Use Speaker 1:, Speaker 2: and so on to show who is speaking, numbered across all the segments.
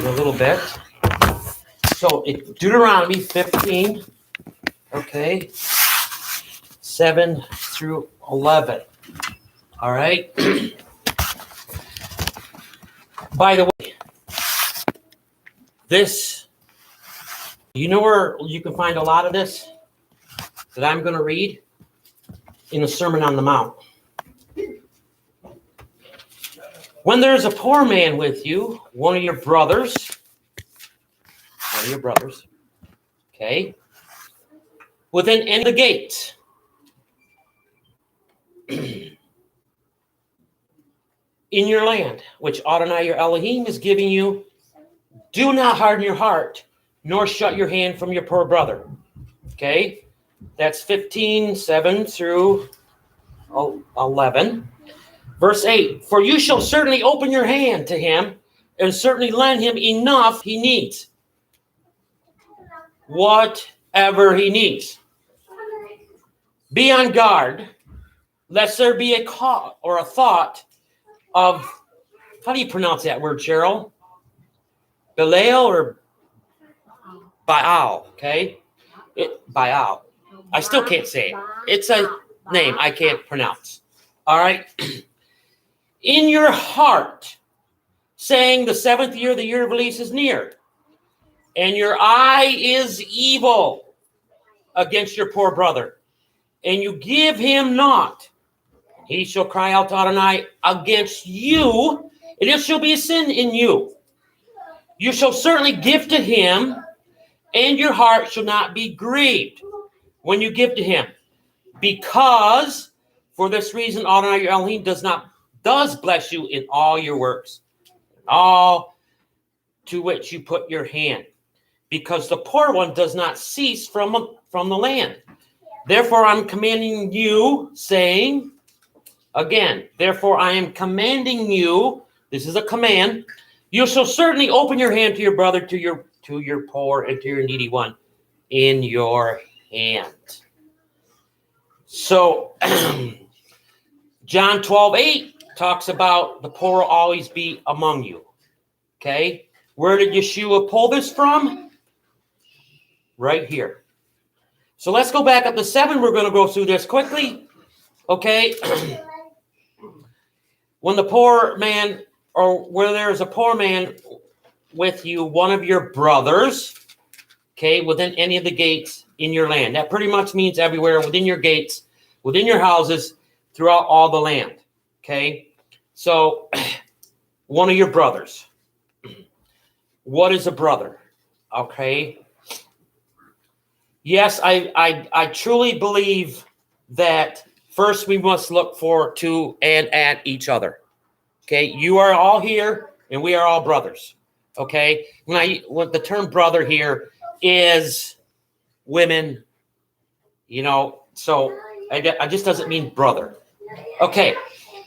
Speaker 1: a little bit. So Deuteronomy 15, okay, 7 through 11. All right. By the way, this, you know where you can find a lot of this that I'm going to read? In the Sermon on the Mount. When there's a poor man with you, one of your brothers, okay, within end of the gate, in your land, which Adonai your Elohim is giving you, do not harden your heart, nor shut your hand from your poor brother. Okay, that's 15, 7 through 11. Verse 8, for you shall certainly open your hand to him and certainly lend him enough he needs. Whatever he needs. Be on guard, lest there be a thought of, how do you pronounce that word, Cheryl? Belial or Baal, okay? Baal. I still can't say it. It's a name I can't pronounce. All right? In your heart, saying the 7th year, the year of release is near, and your eye is evil against your poor brother, and you give him not, he shall cry out to Adonai against you, and it shall be a sin in you. You shall certainly give to him, and your heart shall not be grieved when you give to him, because for this reason Adonai your Elohim does bless you in all your works, all to which you put your hand, because the poor one does not cease from the land. Therefore I'm commanding you, saying, again, therefore I am commanding you, this is a command, you shall certainly open your hand to your brother, to your poor and to your needy one in your hand. So John 12:8 talks about the poor will always be among you. Okay? Where did Yeshua pull this from? Right here. So let's go back up to 7. We're going to go through this quickly. Okay? When the poor man, or where there is a poor man with you, one of your brothers, okay, within any of the gates in your land. That pretty much means everywhere, within your gates, within your houses, throughout all the land. Okay? So, one of your brothers. What is a brother? Okay? Yes, I truly believe that first we must look to and at each other. Okay? You are all here, and we are all brothers. Okay? When the term brother here is women, so I just doesn't mean brother. Okay,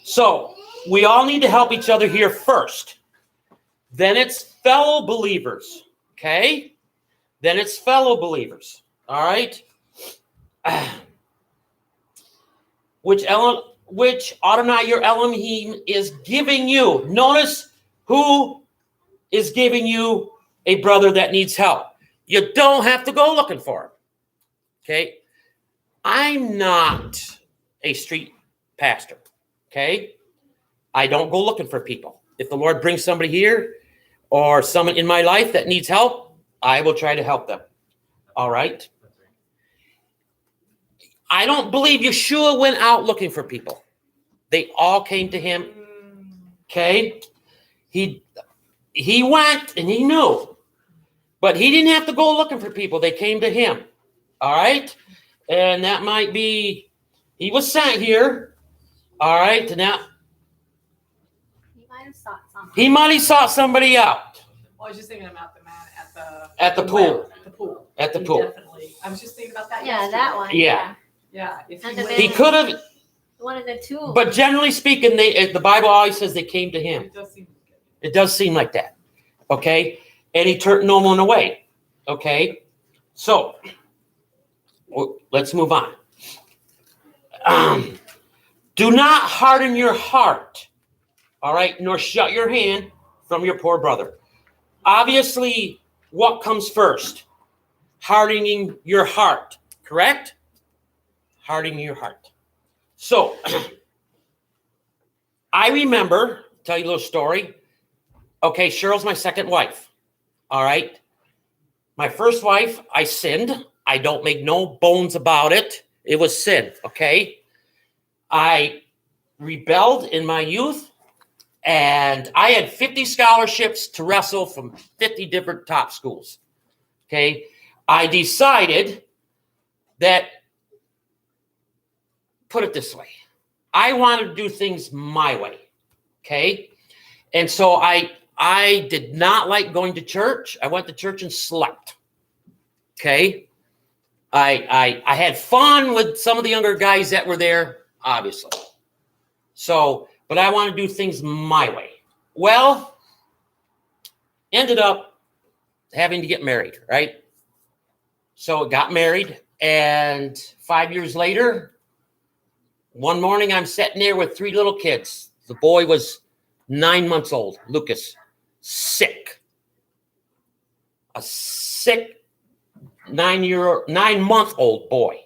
Speaker 1: so we all need to help each other here first. Then it's fellow believers, okay? Then it's fellow believers, all right? Which Adonai your Elohim is giving you. Notice who is giving you a brother that needs help. You don't have to go looking for him, okay? I'm not a street pastor, okay? I don't go looking for people. If the Lord brings somebody here or someone in my life that needs help, I will try to help them, all right? I don't believe Yeshua went out looking for people. They all came to him, okay? He went and he knew, but he didn't have to go looking for people. They came to him, all right? And that might be, he was sent here, all right? And now, he might have sought somebody out.
Speaker 2: Well, I was just thinking about the man
Speaker 1: at the pool. At the pool.
Speaker 2: Definitely. I was just thinking about that.
Speaker 3: Yeah,
Speaker 2: yesterday.
Speaker 3: that one.
Speaker 1: Yeah.
Speaker 2: Yeah. If
Speaker 3: And
Speaker 2: he
Speaker 3: the
Speaker 2: went-
Speaker 1: He could have,
Speaker 3: One of the two.
Speaker 1: but generally speaking, the Bible always says they came to him.
Speaker 2: It does seem
Speaker 1: It does seem like that, okay? And he turned no one away, okay? So, let's move on. Do not harden your heart, all right, nor shut your hand from your poor brother. obviously, what comes first? Hardening your heart, correct? Hardening your heart. So, I remember, tell you a little story. Okay, Cheryl's my second wife. All right. My first wife, I sinned. I don't make no bones about it. It was sin, okay? I rebelled in my youth, and I had 50 scholarships to wrestle from 50 different top schools, okay? I decided that, put it this way, I wanted to do things my way, okay? And so I did not like going to church. I went to church and slept, okay? I had fun with some of the younger guys that were there, obviously. So, but I want to do things my way. Well, ended up having to get married, right? So got married, and 5 years later, one morning I'm sitting there with 3 little kids. The boy was 9 months old, Lucas, sick. A sick 9-month-old boy.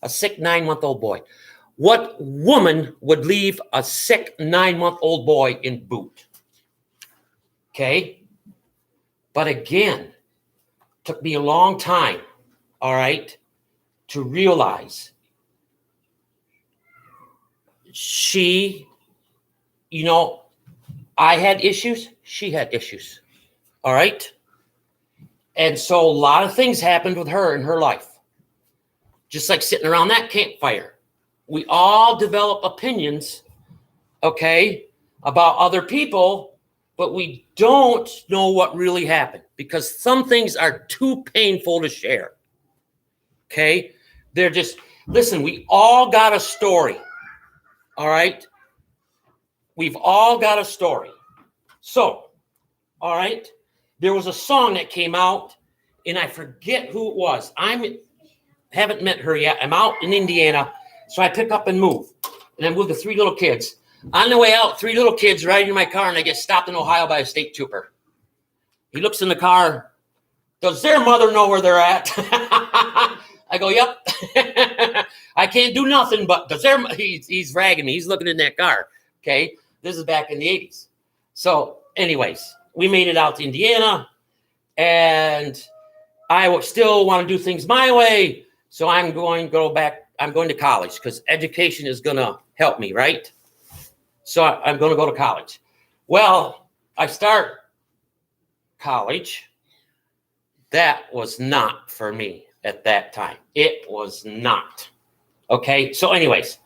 Speaker 1: A sick 9-month-old boy. What woman would leave a sick 9-month-old boy in boot? Okay? But again, took me a long time, all right, to realize she, I had issues, she had issues, all right? And so a lot of things happened with her in her life. Just like sitting around that campfire. We all develop opinions, okay, about other people, but we don't know what really happened because some things are too painful to share, okay? They're just, listen, we all got a story, all right? We've all got a story. So, all right, there was a song that came out, and I forget who it was. Haven't met her yet. I'm out in Indiana, so I pick up and move. And I move the 3 little kids. On the way out, 3 little kids riding in my car, and I get stopped in Ohio by a state trooper. He looks in the car. Does their mother know where they're at? I go, yep. I can't do nothing, but he's ragging me. He's looking in that car, okay? This is back in the 80s. So anyways, we made it out to Indiana, and I still want to do things my way. So I'm going to go back. I'm going to college because education is going to help me, right? So I'm going to go to college. Well, I start college. That was not for me at that time. It was not. Okay. So anyways,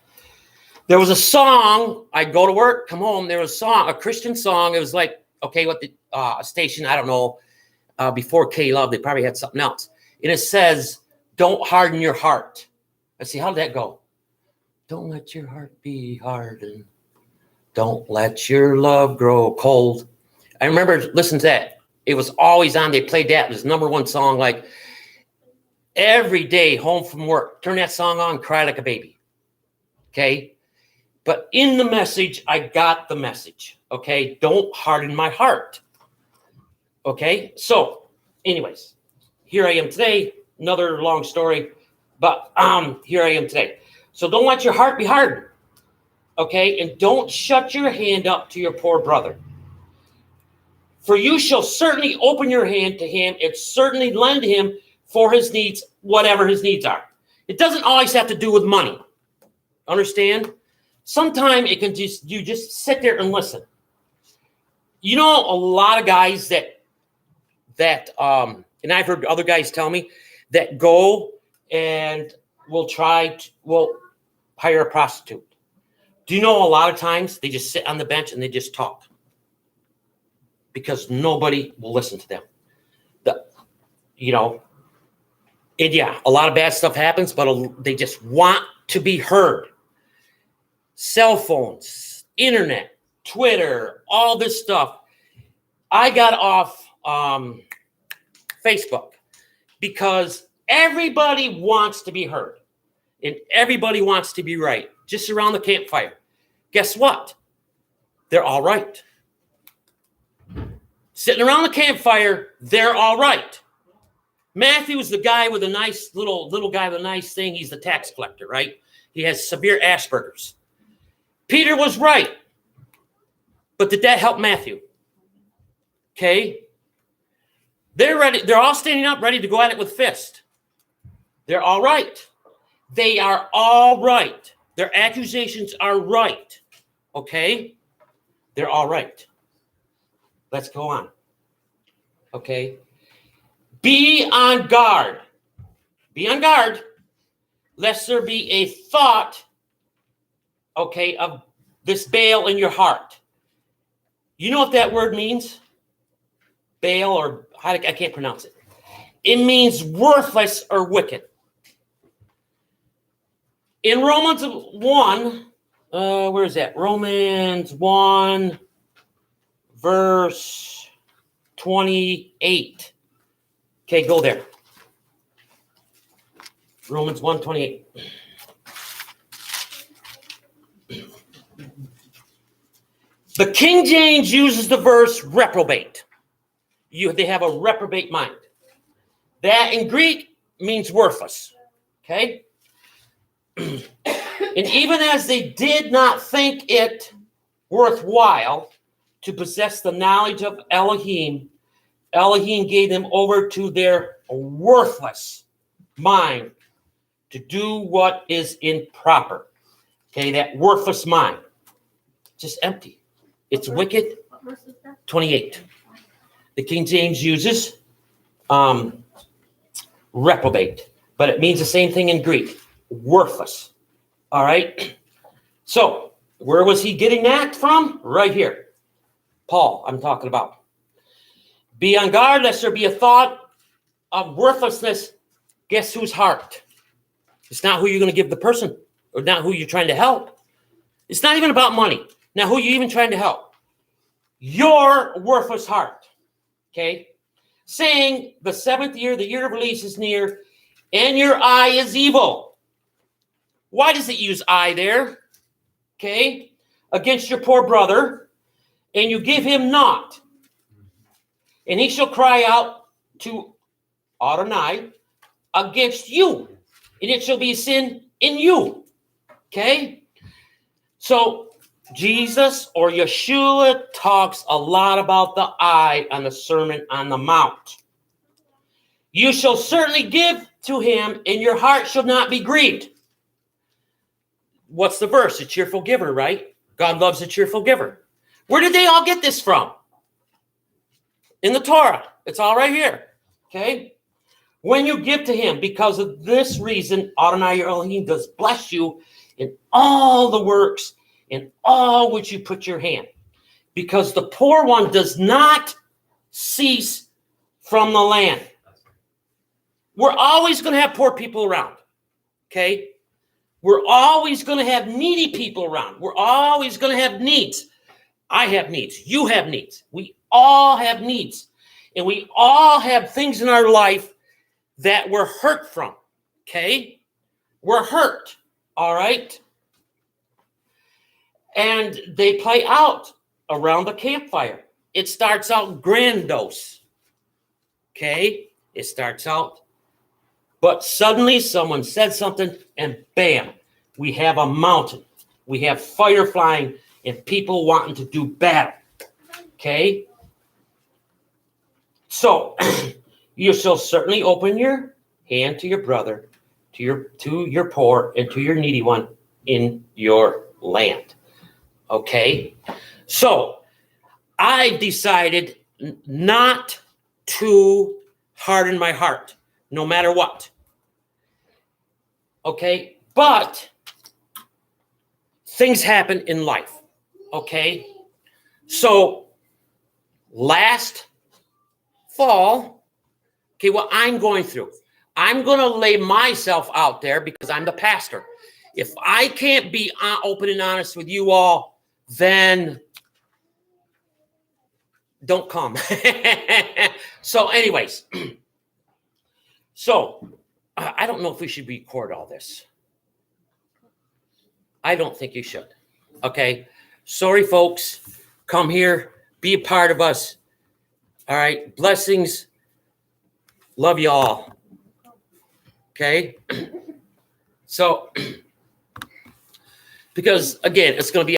Speaker 1: there was a song. I'd go to work, come home. There was a song, a Christian song. It was like, okay, what the station, I don't know. Before K-Love, they probably had something else. And it says, don't harden your heart. I see, how did that go? Don't let your heart be hardened. Don't let your love grow cold. I remember listening to that. It was always on. They played that. It was #1 song. Like every day home from work, turn that song on, cry like a baby. Okay? But in the message, I got the message. Okay? Don't harden my heart. Okay, so anyways, here I am today. Another long story, but here I am today. So don't let your heart be hardened, okay? And don't shut your hand up to your poor brother. For you shall certainly open your hand to him and certainly lend him for his needs, whatever his needs are. It doesn't always have to do with money. Understand? Sometimes it can you just sit there and listen. You know, a lot of guys that and I've heard other guys tell me that go and will hire a prostitute. Do you know a lot of times they just sit on the bench and they just talk because nobody will listen to them. And yeah, a lot of bad stuff happens, but they just want to be heard. Cell phones, internet, Twitter, all this stuff. I got off Facebook because everybody wants to be heard and everybody wants to be right just around the campfire. Guess what? They're all right. Sitting around the campfire, they're all right. Matthew is the guy with a nice little guy with a nice thing. He's the tax collector, right? He has severe Asperger's. Peter was right. But did that help Matthew? Okay. They're ready. They're all standing up, ready to go at it with fist. They're all right. They are all right. Their accusations are right. Okay? They're all right. Let's go on. Okay? Be on guard. Be on guard, lest there be a thought, okay, of this Baal in your heart. You know what that word means? Baal, or I can't pronounce it. It means worthless or wicked. In Romans 1, where is that? Romans 1, verse 28. Okay, go there. Romans 1:28. The King James uses the verse reprobate. They have a reprobate mind. That in Greek means worthless. Okay? And even as they did not think it worthwhile to possess the knowledge of Elohim, Elohim gave them over to their worthless mind to do what is improper. Okay, that worthless mind. Just empty. It's wicked.
Speaker 3: What verse is that?
Speaker 1: 28. The King James uses reprobate, but it means the same thing in Greek. Worthless. All right. So, where was he getting that from? Right here. Paul, I'm talking about. Be on guard lest there be a thought of worthlessness. Guess whose heart? It's not who you're going to give the person, or not who you're trying to help. It's not even about money. Now, who are you even trying to help? Your worthless heart. Okay? Saying the seventh year, the year of release is near, and your eye is evil. Why does it use I there? Okay? Against your poor brother, and you give him naught. And he shall cry out to Adonai against you, and it shall be sin in you. Okay? So, Jesus or Yeshua talks a lot about the eye on the Sermon on the Mount. You shall certainly give to him, and your heart shall not be grieved. What's the verse? A cheerful giver, right? God loves a cheerful giver. Where did they all get this from? In the Torah. It's all right here. Okay? When you give to him, because of this reason, Adonai your Elohim does bless you in all the works, in all which you put your hand. Because the poor one does not cease from the land. We're always going to have poor people around. Okay? We're always going to have needy people around. We're always going to have needs. I have needs. You have needs. We all have needs. And we all have things in our life that we're hurt from. Okay? We're hurt. All right? And they play out around the campfire. It starts out grandiose. Okay? It starts out. But suddenly someone said something, and bam, we have a mountain. We have fire flying and people wanting to do battle. Okay? So, you shall certainly open your hand to your brother, to your poor, and to your needy one in your land. Okay? So, I decided not to harden my heart, no matter what. Okay? But things happen in life. Okay? So, last fall, okay, what I'm going through, I'm going to lay myself out there because I'm the pastor. If I can't be open and honest with you all, then don't come. So anyways, so I don't know if we should record all this. I don't think you should. Okay. Sorry, folks. Come here. Be a part of us. All right. Blessings. Love you all. Okay. So, because again, it's going to be